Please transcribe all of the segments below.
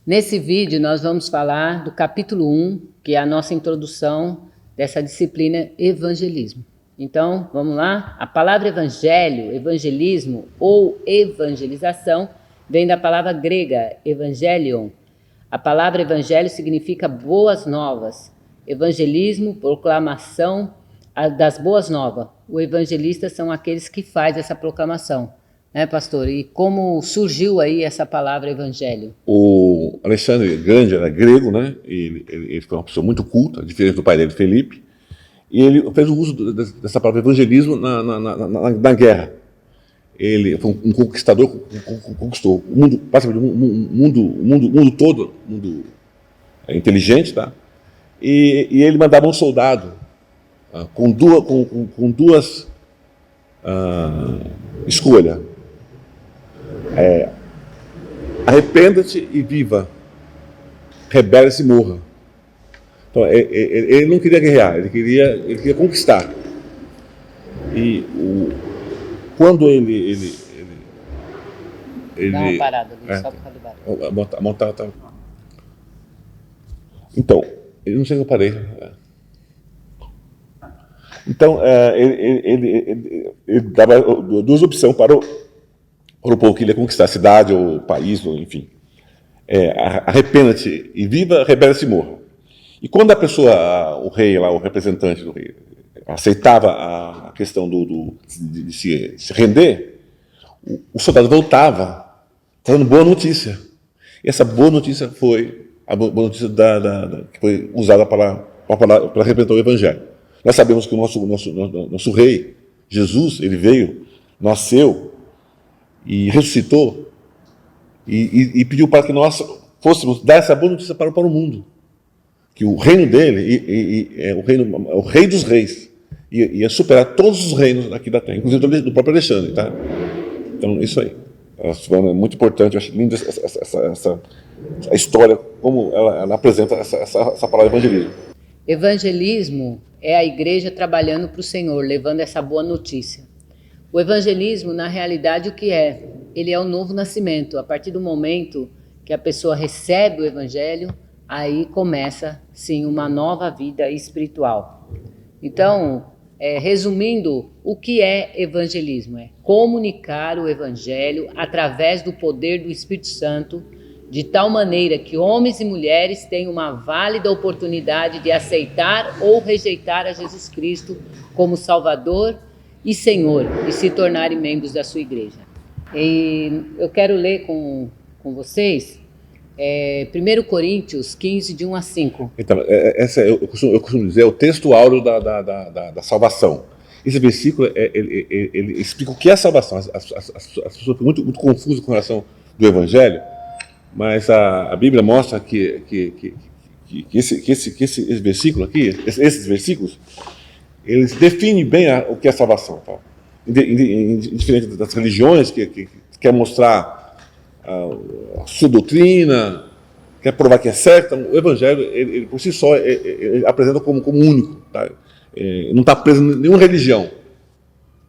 Nesse vídeo nós vamos falar do capítulo 1, que é a nossa introdução dessa disciplina evangelismo. Então, vamos lá? A palavra evangelho, evangelismo ou evangelização vem da palavra grega evangelion. A palavra evangelho significa boas novas. Evangelismo, proclamação das boas novas. O evangelista são aqueles que fazem essa proclamação. Né, pastor? E como surgiu aí essa palavra evangelho? O Alexandre Grande era grego, né? Ele foi uma pessoa muito culta, diferente do pai dele, Felipe, e ele fez o uso dessa palavra evangelismo na guerra. Ele foi um conquistador, conquistou o mundo, praticamente o mundo todo, mundo inteligente, tá? E ele mandava um soldado com duas escolhas. Arrependa-te e viva, rebele-se e morra. Então, ele não queria guerrear, ele queria conquistar. E quando ele Dá uma parada ali, só por causa do barulho. Então, eu não sei se eu parei. Então, ele dava duas opções para o povo que ele ia conquistar, a cidade, ou o país, ou enfim. Arrependa-te e viva, rebela-se e morra. E quando a pessoa, o rei lá, o representante do rei, aceitava a questão de se render, o soldado voltava trazendo boa notícia. E essa boa notícia foi a boa notícia que foi usada para representar o evangelho. Nós sabemos que o nosso rei, Jesus, ele veio, nasceu e ressuscitou e pediu para que nós fôssemos dar essa boa notícia para o mundo. Que o reino dele é o rei dos reis. Ia superar todos os reinos aqui da terra, inclusive do próprio Alexandre. Tá? Então, isso aí. É muito importante, eu acho linda essa história, como ela apresenta essa palavra evangelismo. Evangelismo é a igreja trabalhando para o Senhor, levando essa boa notícia. O evangelismo, na realidade, o que é? Ele é o novo nascimento. A partir do momento que a pessoa recebe o evangelho, aí começa, sim, uma nova vida espiritual. Então, resumindo, o que é evangelismo? É comunicar o evangelho através do poder do Espírito Santo, de tal maneira que homens e mulheres tenham uma válida oportunidade de aceitar ou rejeitar a Jesus Cristo como Salvador e Senhor, e se tornarem membros da sua igreja. E eu quero ler com vocês 1 Coríntios 15, de 1 a 5. Então, eu costumo dizer, é o texto áureo da salvação. Esse versículo, ele explica o que é a salvação. As pessoas ficam muito confusas com relação do Evangelho, mas a Bíblia mostra que esse versículo aqui, esses versículos, eles definem bem o que é salvação. Tá? Diferente das religiões que quer mostrar a sua doutrina, quer provar que é certo, o Evangelho, ele por si só, ele apresenta como único. Tá? Não está preso em nenhuma religião.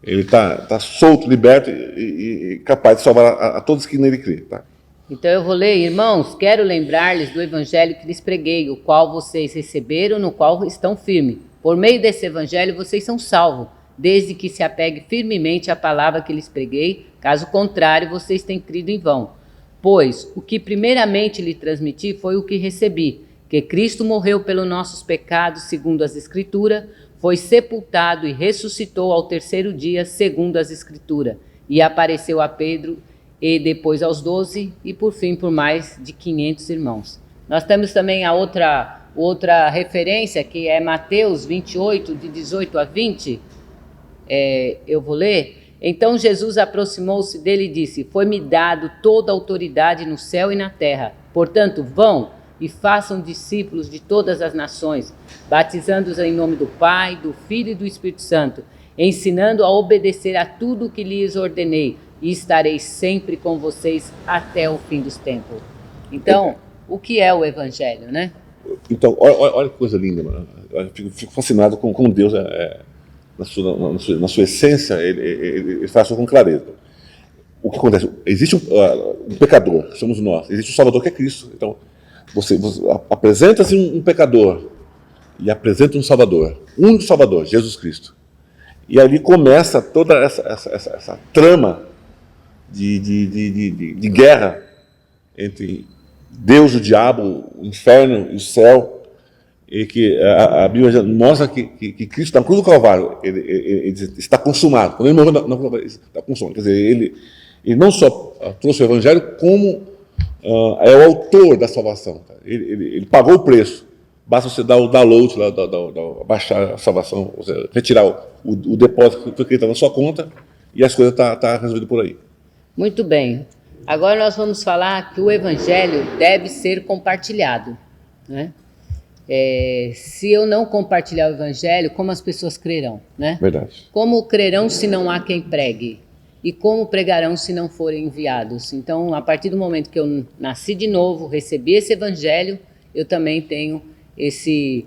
Ele está solto, liberto e capaz de salvar a todos que nele crê. Tá? Então eu vou ler, irmãos, quero lembrar-lhes do evangelho que lhes preguei, o qual vocês receberam, no qual estão firmes. Por meio desse evangelho vocês são salvos, desde que se apegue firmemente à palavra que lhes preguei, caso contrário vocês têm crido em vão. Pois o que primeiramente lhe transmiti foi o que recebi, que Cristo morreu pelos nossos pecados, segundo as Escrituras, foi sepultado e ressuscitou ao terceiro dia, segundo as Escrituras, e apareceu a Pedro e depois aos 12, e por fim por mais de 500 irmãos. Nós temos também a outra referência, que é Mateus 28, de 18 a 20, eu vou ler. Então Jesus aproximou-se dele e disse: foi-me dado toda a autoridade no céu e na terra, portanto vão e façam discípulos de todas as nações, batizando-os em nome do Pai, do Filho e do Espírito Santo, ensinando a obedecer a tudo o que lhes ordenei, e estarei sempre com vocês até o fim dos tempos. Então, o que é o Evangelho, né? Então, olha que coisa linda, mano. Eu fico fascinado com como Deus, na sua essência, ele faz isso com clareza. o que acontece? Existe um pecador, que somos nós, existe um Salvador que é Cristo. Então, você apresenta-se um pecador e apresenta um Salvador, um Salvador, Jesus Cristo. E ali começa toda essa trama de guerra entre Deus, o diabo, o inferno e o céu, e que a Bíblia já mostra que Cristo, na cruz do Calvário, ele está consumado. Quando ele morreu na cruz do Calvário, está consumado. Quer dizer, ele não só trouxe o Evangelho, como é o autor da salvação. Ele pagou o preço. Basta você dar o download, baixar a salvação, ou seja, retirar o depósito que foi criado na sua conta, e as coisas estão resolvidas por aí. Muito bem. Agora nós vamos falar que o Evangelho deve ser compartilhado, né? Se eu não compartilhar o Evangelho, como as pessoas crerão, né? Verdade. Como crerão se não há quem pregue? E como pregarão se não forem enviados? Então, a partir do momento que eu nasci de novo, recebi esse Evangelho, eu também tenho esse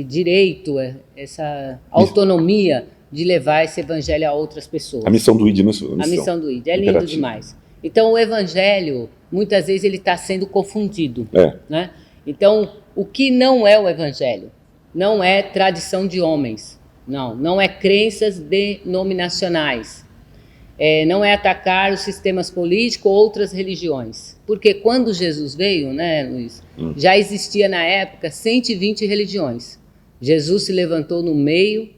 direito, essa autonomia de levar esse Evangelho a outras pessoas. A missão do ID, né? A missão do ID, é lindo demais. Então, o Evangelho, muitas vezes, ele está sendo confundido, né? Então, o que não é o Evangelho? Não é tradição de homens, não é crenças denominacionais, não é atacar os sistemas políticos ou outras religiões. Porque quando Jesus veio, né, Luiz, já existia na época 120 religiões. Jesus se levantou no meio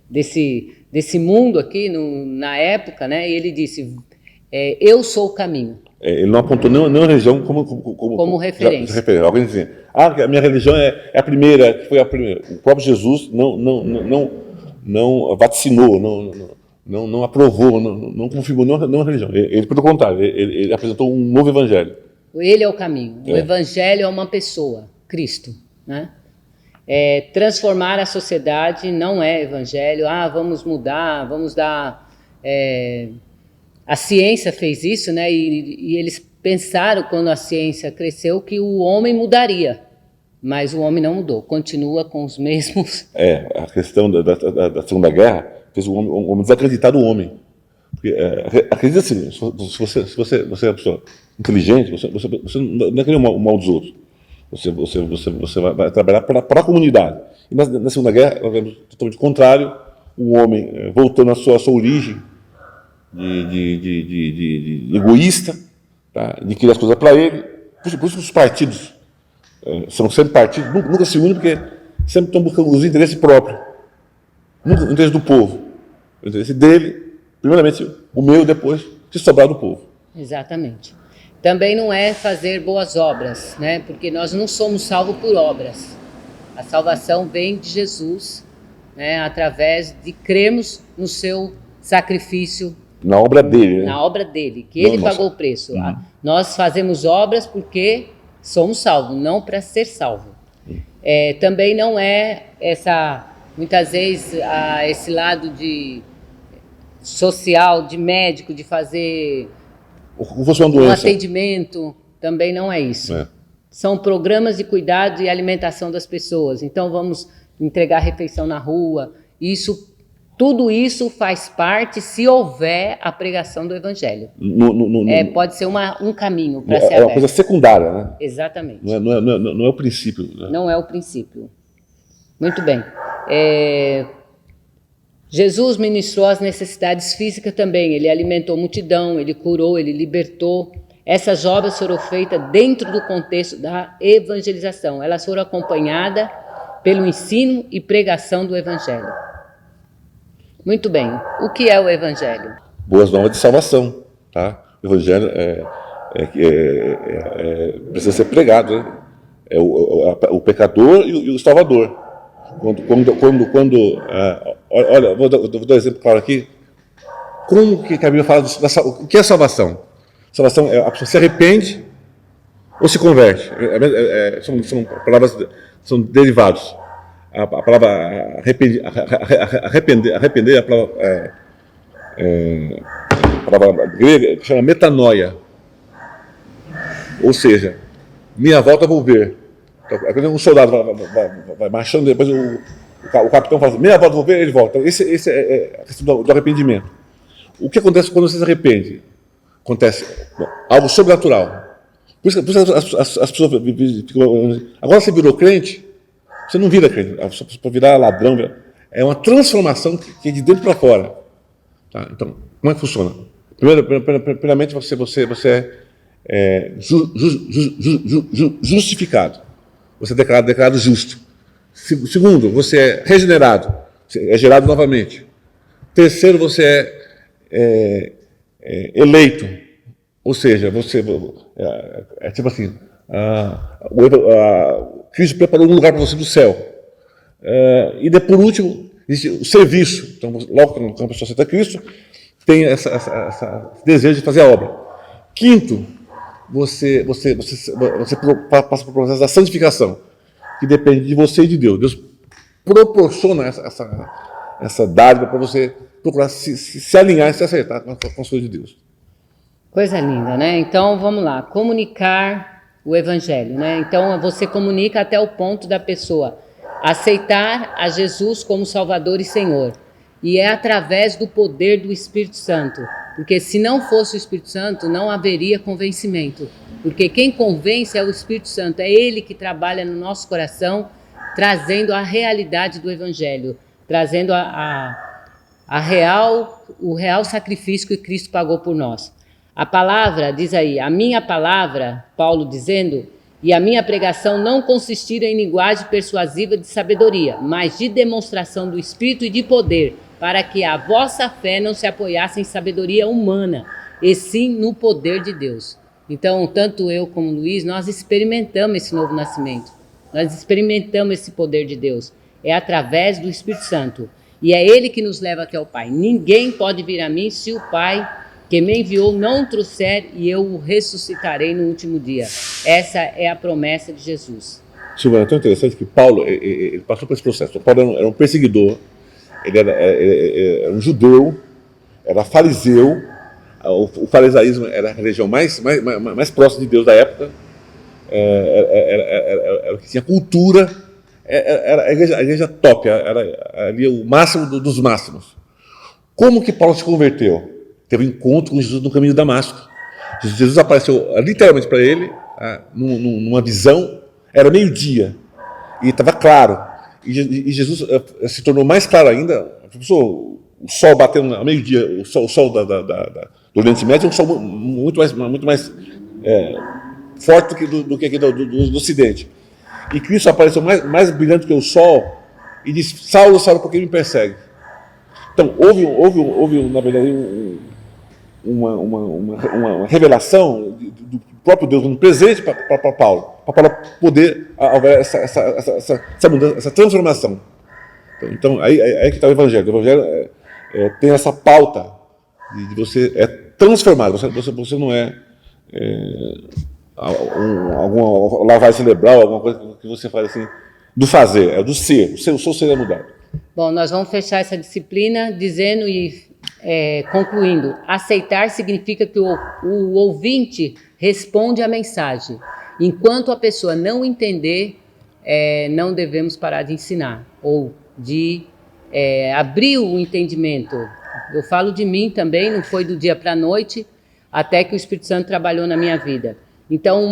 desse mundo aqui, na época, né, e ele disse, eu sou o caminho. Ele não apontou nenhuma religião como referência. Alguém dizia, a minha religião é a primeira, que foi a primeira. O próprio Jesus não vaticinou, não aprovou, não confirmou nenhuma religião. Ele, pelo contrário, ele apresentou um novo evangelho. Ele é o caminho. O evangelho é uma pessoa, Cristo, né? Transformar a sociedade não é evangelho. Vamos mudar, vamos dar... A ciência fez isso, né? E eles pensaram, quando a ciência cresceu, que o homem mudaria. Mas o homem não mudou, continua com os mesmos... A questão da Segunda Guerra fez o homem desacreditar do homem. Porque, acredita assim, se você é uma pessoa inteligente, você não é querer o mal dos outros. Você vai trabalhar para a comunidade. E na Segunda Guerra, nós vemos totalmente o contrário, o homem voltando à sua origem, de egoísta, tá? De querer as coisas para ele. Por isso que os partidos são sempre partidos, nunca se unem, porque sempre estão buscando os interesses próprios. Nunca o interesse do povo. O interesse dele, primeiramente o meu, depois, se sobrar do povo. Exatamente. Também não é fazer boas obras, né? Porque nós não somos salvos por obras. A salvação vem de Jesus, né? Através de crermos no seu sacrifício. Na obra dele, né? Na obra dele, que ele pagou o preço. Nós fazemos obras porque somos salvos, não para ser salvo. Também não é muitas vezes, esse lado social, de médico, de fazer um atendimento, também não é isso. São programas de cuidado e alimentação das pessoas. Então, vamos entregar refeição na rua. Tudo isso faz parte se houver a pregação do Evangelho. Pode ser um caminho para ser aberto. É uma coisa secundária, né? Exatamente. Não é o princípio. Né? Não é o princípio. Muito bem. Jesus ministrou as necessidades físicas também. Ele alimentou a multidão, ele curou, ele libertou. Essas obras foram feitas dentro do contexto da evangelização. Elas foram acompanhadas pelo ensino e pregação do Evangelho. Muito bem. O que é o Evangelho? Boas novas de salvação, tá? O Evangelho precisa ser pregado, né? É o pecador e o Salvador. Olha, vou dar um exemplo claro aqui. Como que a Bíblia fala o que é salvação? Salvação é a pessoa se arrepende ou se converte. São palavras, são derivados. A palavra arrepender, a palavra grega chama metanoia. Ou seja, minha volta vou ver. Então, um soldado vai marchando, depois o capitão fala, minha volta vou ver, ele volta. Então, esse é a questão do arrependimento. o que acontece quando você se arrepende? Acontece algo sobrenatural. Por isso as pessoas ficam... Agora você virou crente, você não vira crente. Para virar ladrão, é uma transformação que é de dentro para fora. Tá? Então, como é que funciona? Primeiramente, você é justificado. Você é declarado justo. Segundo, você é regenerado. Você é gerado novamente. Terceiro, você é eleito. Ou seja, você é tipo assim, Cristo preparou um lugar para você no céu. E por último, existe o serviço. Então, logo quando a pessoa aceita Cristo, tem esse desejo de fazer a obra. Quinto, você passa por um processo da santificação, que depende de você e de Deus. Deus proporciona essa dádiva para você procurar se alinhar e se acertar com as coisas de Deus. Coisa linda, né? Então, vamos lá. Comunicar o evangelho, né? Então, você comunica até o ponto da pessoa aceitar a Jesus como Salvador e Senhor. E é através do poder do Espírito Santo. Porque se não fosse o Espírito Santo, não haveria convencimento. Porque quem convence é o Espírito Santo. É Ele que trabalha no nosso coração, trazendo a realidade do evangelho. Trazendo o real sacrifício que Cristo pagou por nós. A palavra, diz aí, a minha palavra, Paulo dizendo, e a minha pregação não consistiram em linguagem persuasiva de sabedoria, mas de demonstração do Espírito e de poder, para que a vossa fé não se apoiasse em sabedoria humana, e sim no poder de Deus. Então, tanto eu como o Luiz, nós experimentamos esse novo nascimento. Nós experimentamos esse poder de Deus. É através do Espírito Santo. E é Ele que nos leva até o Pai. Ninguém pode vir a mim se o Pai que me enviou não trouxer, e eu o ressuscitarei no último dia. Essa é a promessa de Jesus. Silvana, é tão interessante que Paulo ele passou por esse processo. Paulo era um perseguidor, ele era um judeu, era fariseu. O farisaísmo era a religião mais próxima de Deus da época. Era o que tinha cultura. Era a igreja top, era ali o máximo dos máximos. Como que Paulo se converteu? Teve um encontro com Jesus no caminho de Damasco. Jesus apareceu literalmente para ele, numa visão, era meio-dia, e estava claro. E Jesus se tornou mais claro ainda. O sol batendo ao meio-dia, o sol do Oriente Médio é um sol muito mais forte do que aqui do Ocidente. E Cristo apareceu mais brilhante que o sol e disse: Saulo, Saulo, por que me persegue? Então, houve na verdade, uma revelação do próprio Deus no presente para Paulo poder haver essa mudança, essa transformação. Então, aí que está o Evangelho. O Evangelho tem essa pauta de você é transformado. Você não alguma lavagem cerebral, alguma coisa que você faz assim, do fazer, é do ser. O seu ser é mudado. Bom, nós vamos fechar essa disciplina dizendo concluindo, aceitar significa que o ouvinte responde à mensagem. Enquanto a pessoa não entender, não devemos parar de ensinar ou de abrir o entendimento. Eu falo de mim também, não foi do dia para a noite, até que o Espírito Santo trabalhou na minha vida. Então,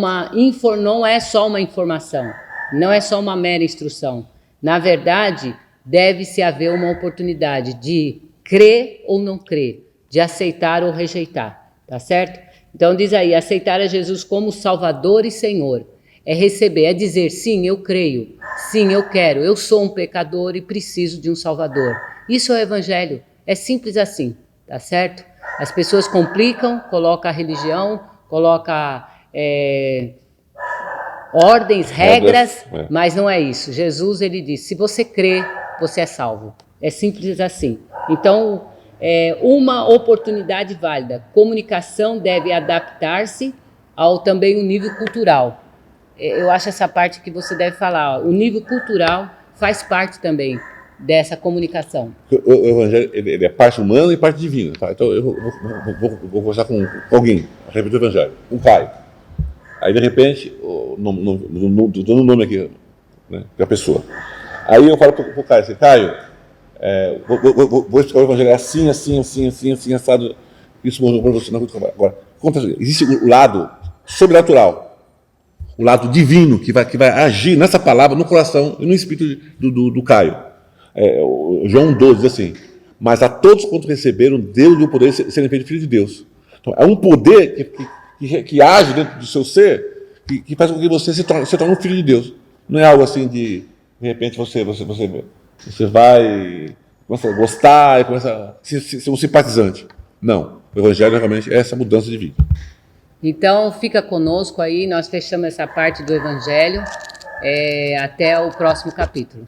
não é só uma informação, não é só uma mera instrução. Na verdade, deve-se haver uma oportunidade de crer ou não crer, de aceitar ou rejeitar, tá certo? Então diz aí, aceitar a Jesus como Salvador e Senhor, é receber, é dizer, sim, eu creio, sim, eu quero, eu sou um pecador e preciso de um Salvador. Isso é o Evangelho, é simples assim, tá certo? As pessoas complicam, colocam a religião, colocam ordens, regras, mas não é isso. Jesus, ele disse, se você crê, você é salvo. É simples assim. Então, uma oportunidade válida. Comunicação deve adaptar-se ao também o nível cultural. Eu acho essa parte que você deve falar. O nível cultural faz parte também dessa comunicação. O Evangelho ele é parte humana e parte divina. Tá? Então, eu vou conversar com alguém a respeito do Evangelho. Um pai. Aí, de repente, dando o nome aqui, né, da pessoa. Aí eu falo para o Caio assim, Caio, vou explicar o evangelho assim, assado, isso morreu para você na cruz do Calvário. Agora, existe o lado sobrenatural, o lado divino que vai agir nessa palavra no coração e no espírito do Caio. João 12 diz assim: mas a todos quanto receberam, Deus deu o poder de serem feitos filhos de Deus. Então, é um poder que age dentro do seu ser, que faz com que você se torne um filho de Deus. Não é algo assim de repente você vai começa a gostar e começa a ser um simpatizante. Não, o evangelho realmente é essa mudança de vida. Então fica conosco aí, nós fechamos essa parte do evangelho, até o próximo capítulo.